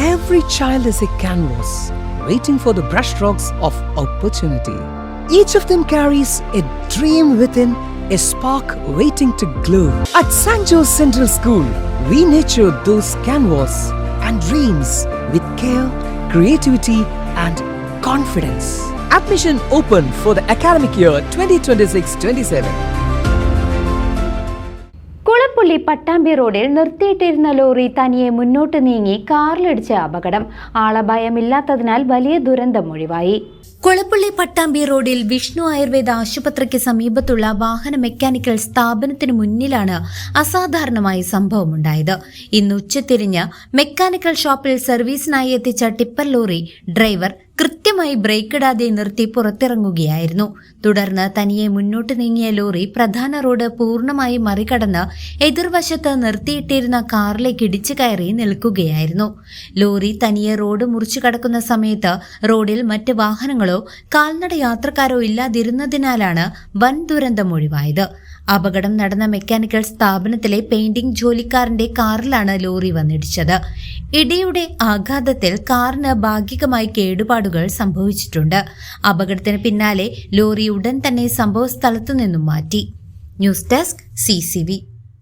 Every child is a canvas waiting for the brushstrokes of opportunity. Each of them carries a dream within, a spark waiting to glow. At St. Joe's Central School, we nurture those canvas and dreams with care, creativity and confidence. Admission open for the academic year 2026-27. Kulappully Pattambi റോഡിൽ നിർത്തിയിട്ടിരുന്ന lorry തനിയെ മുന്നോട്ട് നീങ്ങി കാറിലിടിച്ച അപകടം. ആളപായമില്ലാത്തതിനാൽ വലിയ ദുരന്തം ഒഴിവായി. കുളപ്പുള്ളി പട്ടാമ്പി റോഡിൽ വിഷ്ണു ആയുർവേദ ആശുപത്രിക്ക് സമീപത്തുള്ള വാഹന മെക്കാനിക്കൽ സ്ഥാപനത്തിന് മുന്നിലാണ് അസാധാരണമായ സംഭവമുണ്ടായത്. ഇന്ന് ഉച്ചതിരിഞ്ഞ് മെക്കാനിക്കൽ ഷോപ്പിൽ സർവീസിനായി എത്തിച്ച ടിപ്പർ ലോറി ഡ്രൈവർ കൃത്യമായി ബ്രേക്കിടാതെ നിർത്തി പുറത്തിറങ്ങുകയായിരുന്നു. തുടർന്ന് തനിയെ മുന്നോട്ട് നീങ്ങിയ ലോറി പ്രധാന റോഡ് പൂർണ്ണമായി മറികടന്ന് എതിർവശത്ത് നിർത്തിയിട്ടിരുന്ന കാറിലേക്ക് ഇടിച്ചു കയറി നിൽക്കുകയായിരുന്നു. ലോറി തനിയെ റോഡ് മുറിച്ചു കടക്കുന്ന സമയത്ത് റോഡിൽ മറ്റ് വാഹനങ്ങളോ കാൽനട യാത്രക്കാരോ ഇല്ലാതിരുന്നതിനാലാണ് വൻ ദുരന്തം ഒഴിവായത്. അപകടം നടന്ന മെക്കാനിക്കൽ സ്ഥാപനത്തിലെ പെയിന്റിംഗ് ജോലിക്കാരന്റെ കാറിലാണ് ലോറി വന്നിടിച്ചത്. ഇടിയുടെ ആഘാതത്തിൽ കാറിന് ഭാഗികമായി കേടുപാടുകൾ സംഭവിച്ചിട്ടുണ്ട്. അപകടത്തിന് പിന്നാലെ ലോറി ഉടൻ തന്നെ സംഭവ സ്ഥലത്തു നിന്നും മാറ്റി. News desk CCV.